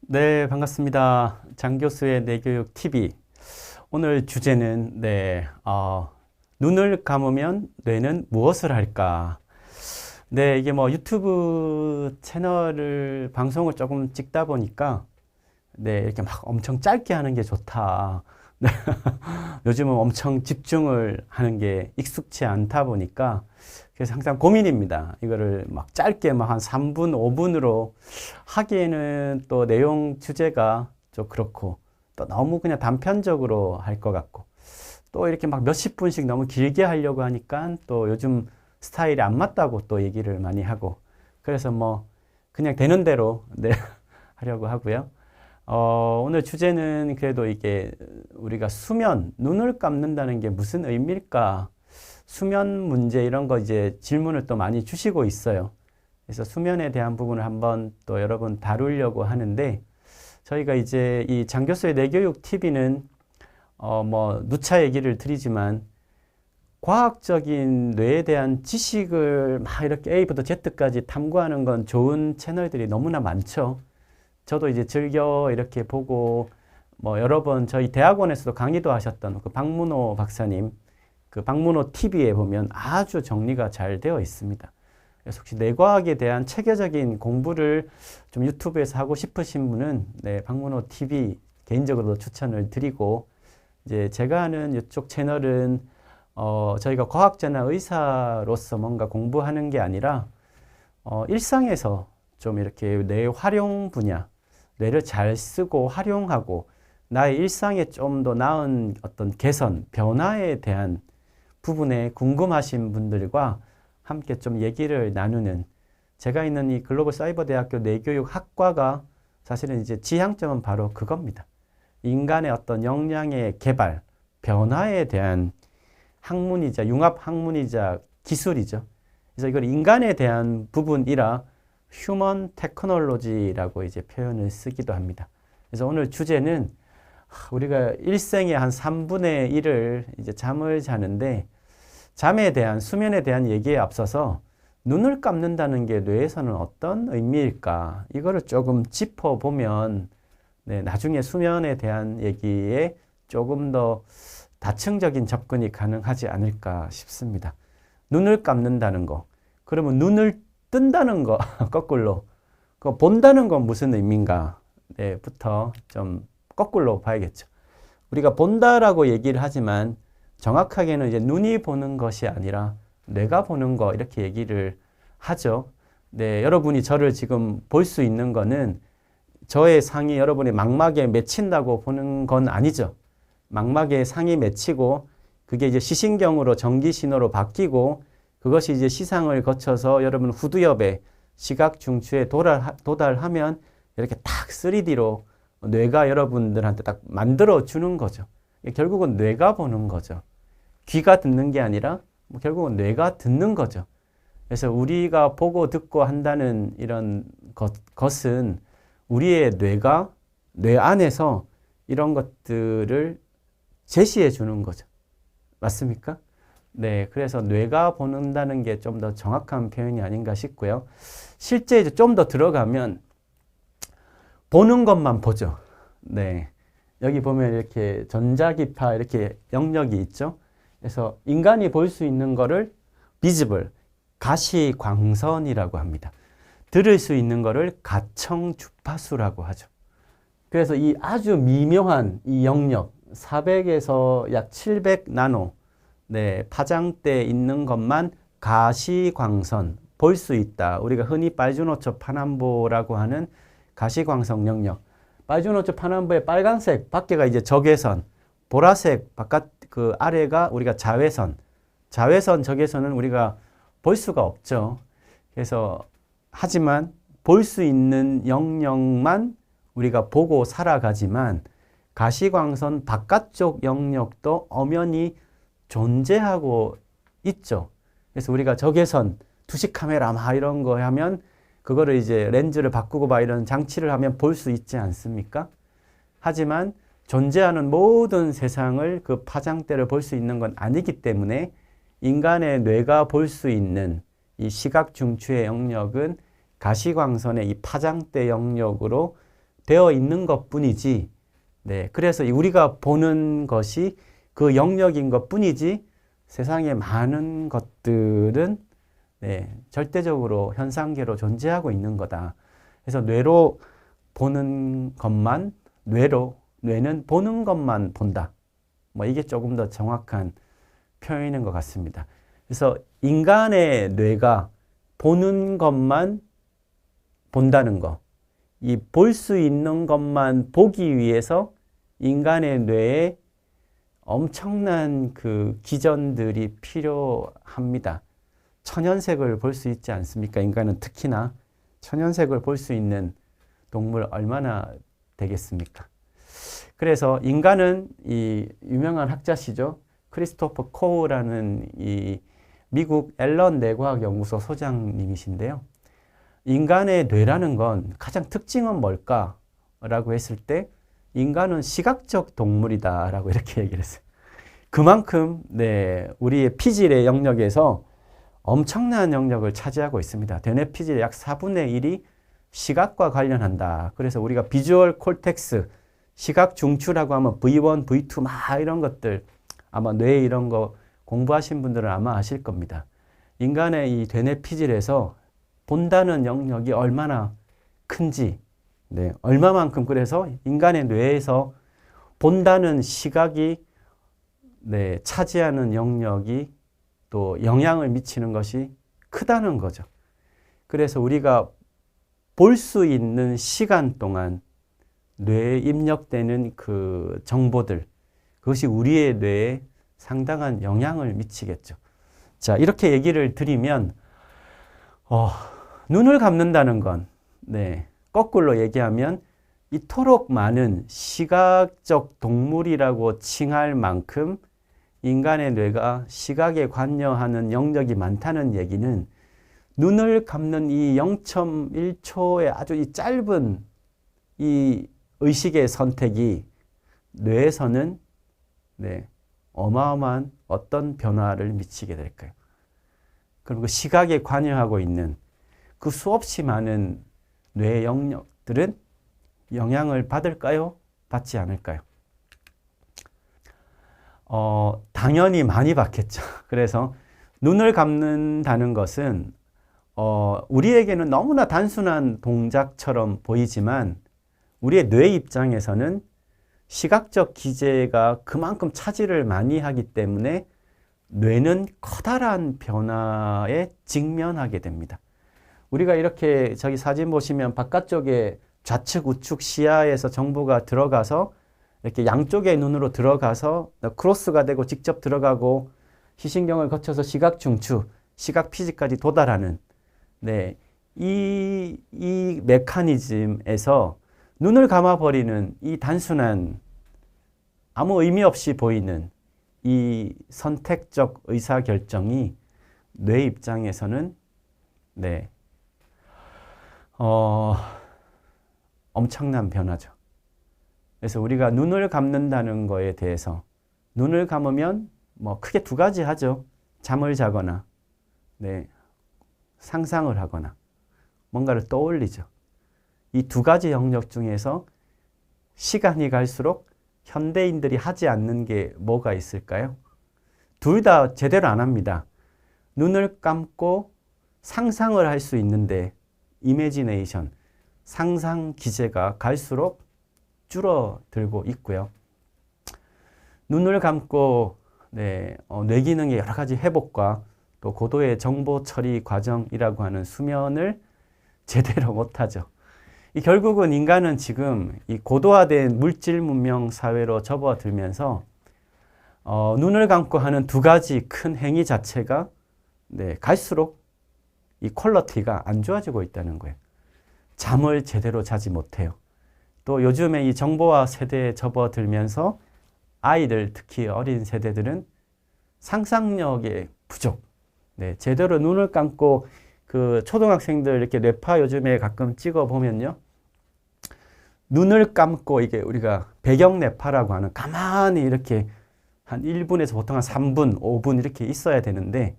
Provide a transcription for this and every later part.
네, 반갑습니다. 장 교수의 내교육 TV. 오늘 주제는, 눈을 감으면 뇌는 무엇을 할까? 네, 이게 뭐 유튜브 채널을, 방송을 조금 찍다 보니까, 네, 이렇게 막 엄청 짧게 하는 게 좋다. 네, 요즘은 엄청 집중을 하는 게 익숙치 않다 보니까, 그래서 항상 고민입니다. 이거를 막 짧게 막 한 3분, 5분으로 하기에는 또 내용 주제가 좀 그렇고, 또 너무 그냥 단편적으로 할 것 같고, 또 이렇게 막 몇십 분씩 너무 길게 하려고 하니까 또 요즘 스타일이 안 맞다고 또 얘기를 많이 하고, 그래서 뭐 그냥 되는 대로 네, 하려고 하고요. 오늘 주제는 그래도 이게 우리가 수면, 눈을 감는다는 게 무슨 의미일까? 수면 문제 이런 거 이제 질문을 또 많이 주시고 있어요. 그래서 수면에 대한 부분을 한번 또 여러분 다루려고 하는데, 저희가 이제 이 장 교수의 내교육 TV는 뭐 누차 얘기를 드리지만 과학적인 뇌에 대한 지식을 막 이렇게 A부터 Z까지 탐구하는 건 좋은 채널들이 너무나 많죠. 저도 이제 즐겨 이렇게 보고 뭐 여러 번 저희 대학원에서도 강의도 하셨던 그 박문호 박사님 그 박문호 TV에 보면 아주 정리가 잘 되어 있습니다. 그래서 혹시 뇌과학에 대한 체계적인 공부를 좀 유튜브에서 하고 싶으신 분은 네, 박문호 TV 개인적으로 추천을 드리고, 이제 제가 하는 이쪽 채널은 저희가 과학자나 의사로서 뭔가 공부하는 게 아니라 일상에서 좀 이렇게 뇌 활용 분야, 뇌를 잘 쓰고 활용하고 나의 일상에 좀 더 나은 어떤 개선, 변화에 대한 부분에 궁금하신 분들과 함께 좀 얘기를 나누는, 제가 있는 이 글로벌 사이버 대학교 뇌교육 학과가 사실은 이제 지향점은 바로 그겁니다. 인간의 어떤 역량의 개발, 변화에 대한 학문이자 융합 학문이자 기술이죠. 그래서 이걸 인간에 대한 부분이라 휴먼 테크놀로지라고 이제 표현을 쓰기도 합니다. 그래서 오늘 주제는 우리가 일생의 한 3분의 1을 이제 잠을 자는데, 잠에 대한, 수면에 대한 얘기에 앞서서 눈을 감는다는 게 뇌에서는 어떤 의미일까? 이거를 조금 짚어보면 네, 나중에 수면에 대한 얘기에 조금 더 다층적인 접근이 가능하지 않을까 싶습니다. 눈을 감는다는 거. 그러면 눈을 뜬다는 거, 거꾸로. 그 본다는 건 무슨 의미인가? 네, 부터 좀 거꾸로 봐야겠죠. 우리가 본다라고 얘기를 하지만 정확하게는 이제 눈이 보는 것이 아니라 뇌가 보는 거 이렇게 얘기를 하죠. 네, 여러분이 저를 지금 볼 수 있는 거는 저의 상이 여러분의 망막에 맺힌다고 보는 건 아니죠. 망막에 상이 맺히고 그게 이제 시신경으로 전기 신호로 바뀌고 그것이 이제 시상을 거쳐서 여러분 후두엽에 시각 중추에 도달하면 이렇게 딱 3D로 뇌가 여러분들한테 딱 만들어 주는 거죠. 결국은 뇌가 보는 거죠. 귀가 듣는 게 아니라 결국은 뇌가 듣는 거죠. 그래서 우리가 보고 듣고 한다는 이런 것은 우리의 뇌가 뇌 안에서 이런 것들을 제시해 주는 거죠. 맞습니까? 네, 그래서 뇌가 보는다는 게 좀 더 정확한 표현이 아닌가 싶고요. 실제 이제 좀 더 들어가면 보는 것만 보죠. 네. 여기 보면 이렇게 전자기파 이렇게 영역이 있죠. 그래서 인간이 볼 수 있는 거를 비지블, 가시광선이라고 합니다. 들을 수 있는 거를 가청주파수라고 하죠. 그래서 이 아주 미묘한 이 영역, 400에서 약 700 나노, 네, 파장대 있는 것만 가시광선, 볼 수 있다. 우리가 흔히 빨주노초 파남보라고 하는 가시광선 영역. 빨주노초 파남보의 빨간색 밖에가 이제 적외선, 보라색 바깥 그 아래가 우리가 자외선, 자외선 적외선은 우리가 볼 수가 없죠. 그래서 하지만 볼 수 있는 영역만 우리가 보고 살아가지만 가시광선 바깥쪽 영역도 엄연히 존재하고 있죠. 그래서 우리가 적외선, 투시 카메라 막 이런 거 하면 그거를 이제 렌즈를 바꾸고 막 이런 장치를 하면 볼 수 있지 않습니까? 하지만 존재하는 모든 세상을 그 파장대를 볼 수 있는 건 아니기 때문에 인간의 뇌가 볼 수 있는 이 시각 중추의 영역은 가시광선의 이 파장대 영역으로 되어 있는 것뿐이지, 네, 그래서 우리가 보는 것이 그 영역인 것뿐이지 세상에 많은 것들은 네, 절대적으로 현상계로 존재하고 있는 거다. 그래서 뇌로 보는 것만 뇌는 보는 것만 본다. 뭐 이게 조금 더 정확한 표현인 것 같습니다. 그래서 인간의 뇌가 보는 것만 본다는 거, 이 볼 수 있는 것만 보기 위해서 인간의 뇌에 엄청난 그 기전들이 필요합니다. 천연색을 볼 수 있지 않습니까? 인간은 특히나 천연색을 볼 수 있는 동물 얼마나 되겠습니까? 그래서 인간은 이 유명한 학자시죠. 크리스토퍼 코우라는 이 미국 앨런 뇌과학연구소 소장님이신데요. 인간의 뇌라는 건 가장 특징은 뭘까라고 했을 때 인간은 시각적 동물이다라고 이렇게 얘기를 했어요. 그만큼 네, 우리의 피질의 영역에서 엄청난 영역을 차지하고 있습니다. 대뇌 피질의 약 4분의 1이 시각과 관련한다. 그래서 우리가 비주얼 콜텍스, 시각 중추라고 하면 V1, V2 막 이런 것들 아마 뇌 이런 거 공부하신 분들은 아마 아실 겁니다. 인간의 이 대뇌 피질에서 본다는 영역이 얼마나 큰지, 네, 얼마만큼 그래서 인간의 뇌에서 본다는 시각이 네, 차지하는 영역이 또 영향을 미치는 것이 크다는 거죠. 그래서 우리가 볼 수 있는 시간 동안 뇌에 입력되는 그 정보들, 그것이 우리의 뇌에 상당한 영향을 미치겠죠. 자, 이렇게 얘기를 드리면, 눈을 감는다는 건, 네, 거꾸로 얘기하면 이토록 많은 시각적 동물이라고 칭할 만큼 인간의 뇌가 시각에 관여하는 영역이 많다는 얘기는 눈을 감는 이 0.1초의 아주 이 짧은 이 의식의 선택이 뇌에서는 네, 어마어마한 어떤 변화를 미치게 될까요? 그럼 그 시각에 관여하고 있는 그 수없이 많은 뇌 영역들은 영향을 받을까요? 받지 않을까요? 당연히 많이 받겠죠. 그래서 눈을 감는다는 것은 우리에게는 너무나 단순한 동작처럼 보이지만 우리의 뇌 입장에서는 시각적 기제가 그만큼 차지를 많이 하기 때문에 뇌는 커다란 변화에 직면하게 됩니다. 우리가 이렇게 저기 사진 보시면 바깥쪽에 좌측 우측 시야에서 정보가 들어가서 이렇게 양쪽의 눈으로 들어가서 크로스가 되고 직접 들어가고 시신경을 거쳐서 시각 중추, 시각 피지까지 도달하는 네, 이 메커니즘에서 눈을 감아버리는 이 단순한 아무 의미 없이 보이는 이 선택적 의사결정이 뇌 입장에서는 네, 엄청난 변화죠. 그래서 우리가 눈을 감는다는 거에 대해서 눈을 감으면 뭐 크게 두 가지 하죠. 잠을 자거나 네, 상상을 하거나 뭔가를 떠올리죠. 이 두 가지 영역 중에서 시간이 갈수록 현대인들이 하지 않는 게 뭐가 있을까요? 둘 다 제대로 안 합니다. 눈을 감고 상상을 할 수 있는데 이미지네이션, 상상 기제가 갈수록 줄어들고 있고요. 눈을 감고 네, 뇌 기능의 여러 가지 회복과 또 고도의 정보 처리 과정이라고 하는 수면을 제대로 못하죠. 결국은 인간은 지금 이 고도화된 물질 문명 사회로 접어들면서 눈을 감고 하는 두 가지 큰 행위 자체가 네, 갈수록 이 퀄리티가 안 좋아지고 있다는 거예요. 잠을 제대로 자지 못해요. 또 요즘에 이 정보화 세대에 접어들면서 아이들, 특히 어린 세대들은 상상력의 부족. 네, 제대로 눈을 감고 그 초등학생들 이렇게 뇌파 요즘에 가끔 찍어 보면요. 눈을 감고 이게 우리가 배경 뇌파라고 하는 가만히 이렇게 한 1분에서 보통 한 3분, 5분 이렇게 있어야 되는데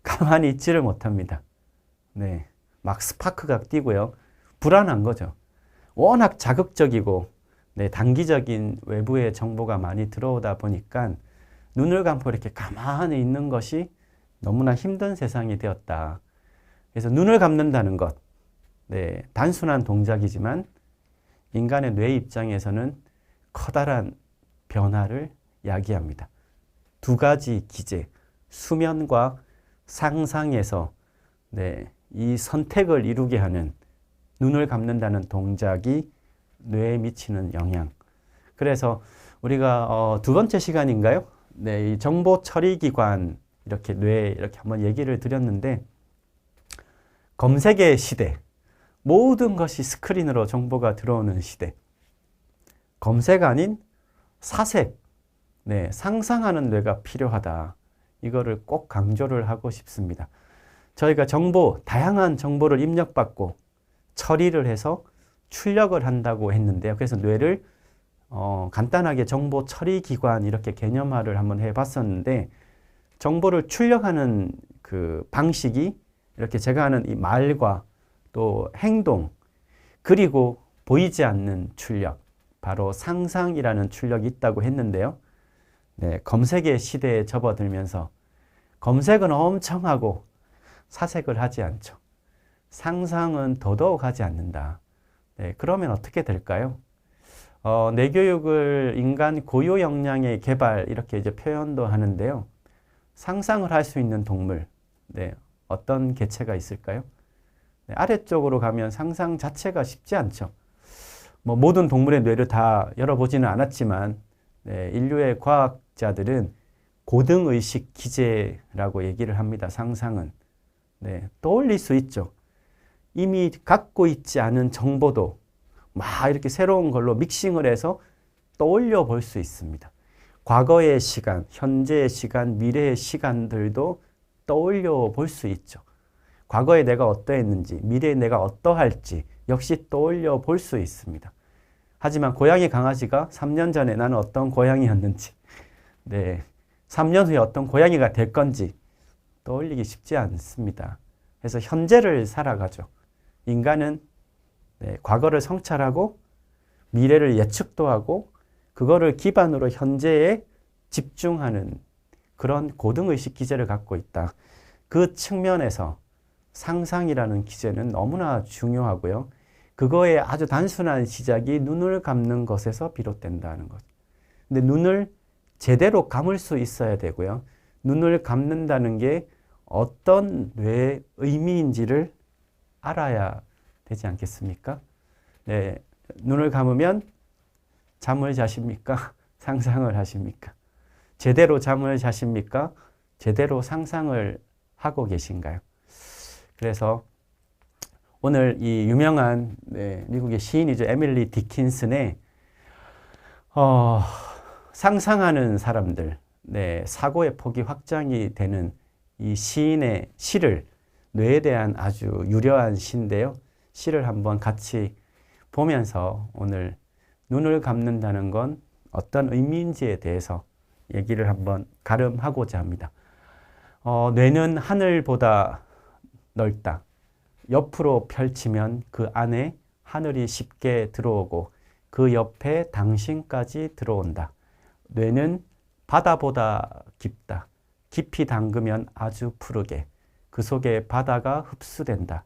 가만히 있지를 못합니다. 네, 막 스파크가 뛰고요. 불안한 거죠. 워낙 자극적이고 네, 단기적인 외부의 정보가 많이 들어오다 보니까 눈을 감고 이렇게 가만히 있는 것이 너무나 힘든 세상이 되었다. 그래서 눈을 감는다는 것, 네, 단순한 동작이지만 인간의 뇌 입장에서는 커다란 변화를 야기합니다. 두 가지 기제, 수면과 상상에서 네, 이 선택을 이루게 하는 눈을 감는다는 동작이 뇌에 미치는 영향. 그래서 우리가 두 번째 시간인가요? 네, 이 정보 처리 기관 이렇게 뇌 이렇게 한번 얘기를 드렸는데 검색의 시대, 모든 것이 스크린으로 정보가 들어오는 시대. 검색 아닌 사색, 네, 상상하는 뇌가 필요하다. 이거를 꼭 강조를 하고 싶습니다. 저희가 다양한 정보를 입력받고 처리를 해서 출력을 한다고 했는데요. 그래서 뇌를 간단하게 정보 처리 기관 이렇게 개념화를 한번 해봤었는데 정보를 출력하는 그 방식이 이렇게 제가 하는 이 말과 또 행동 그리고 보이지 않는 출력 바로 상상이라는 출력이 있다고 했는데요. 네, 검색의 시대에 접어들면서 검색은 엄청 하고 사색을 하지 않죠. 상상은 더더욱 하지 않는다. 네, 그러면 어떻게 될까요? 뇌교육을 인간 고유 역량의 개발 이렇게 이제 표현도 하는데요. 상상을 할 수 있는 동물, 네, 어떤 개체가 있을까요? 네, 아래쪽으로 가면 상상 자체가 쉽지 않죠. 뭐 모든 동물의 뇌를 다 열어보지는 않았지만 네, 인류의 과학자들은 고등의식 기제라고 얘기를 합니다. 상상은. 네, 떠올릴 수 있죠. 이미 갖고 있지 않은 정보도 막 이렇게 새로운 걸로 믹싱을 해서 떠올려 볼 수 있습니다. 과거의 시간, 현재의 시간, 미래의 시간들도 떠올려 볼 수 있죠. 과거에 내가 어떠했는지, 미래에 내가 어떠할지 역시 떠올려 볼 수 있습니다. 하지만 고양이 강아지가 3년 전에 나는 어떤 고양이였는지, 네, 3년 후에 어떤 고양이가 될 건지 떠올리기 쉽지 않습니다. 그래서 현재를 살아가죠. 인간은 네, 과거를 성찰하고 미래를 예측도 하고 그거를 기반으로 현재에 집중하는 그런 고등의식 기제를 갖고 있다. 그 측면에서 상상이라는 기제는 너무나 중요하고요. 그거의 아주 단순한 시작이 눈을 감는 것에서 비롯된다는 것. 근데 눈을 제대로 감을 수 있어야 되고요. 눈을 감는다는 게 어떤 뇌의 의미인지를 알아야 되지 않겠습니까? 네, 눈을 감으면 잠을 자십니까? 상상을 하십니까? 제대로 잠을 자십니까? 제대로 상상을 하고 계신가요? 그래서 오늘 이 유명한 네, 미국의 시인이죠. 에밀리 디킨슨의 상상하는 사람들, 네, 사고의 폭이 확장이 되는 이 시인의 시를 뇌에 대한 아주 유려한 시인데요. 시를 한번 같이 보면서 오늘 눈을 감는다는 건 어떤 의미인지에 대해서 얘기를 한번 가름하고자 합니다. 뇌는 하늘보다 넓다. 옆으로 펼치면 그 안에 하늘이 쉽게 들어오고 그 옆에 당신까지 들어온다. 뇌는 바다보다 깊다. 깊이 담그면 아주 푸르게 그 속에 바다가 흡수된다.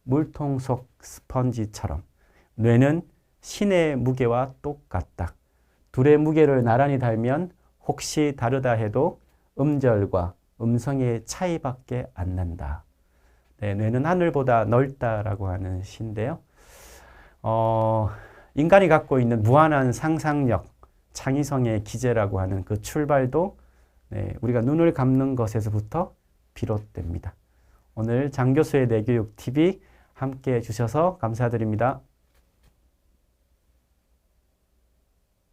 물통 속 스펀지처럼 뇌는 신의 무게와 똑같다. 둘의 무게를 나란히 달면 혹시 다르다 해도 음절과 음성의 차이밖에 안 난다. 네, 뇌는 하늘보다 넓다라고 하는 시인데요. 인간이 갖고 있는 무한한 상상력, 창의성의 기제라고 하는 그 출발도 네, 우리가 눈을 감는 것에서부터 비롯됩니다. 오늘 장 교수의 뇌교육 TV 함께 해주셔서 감사드립니다.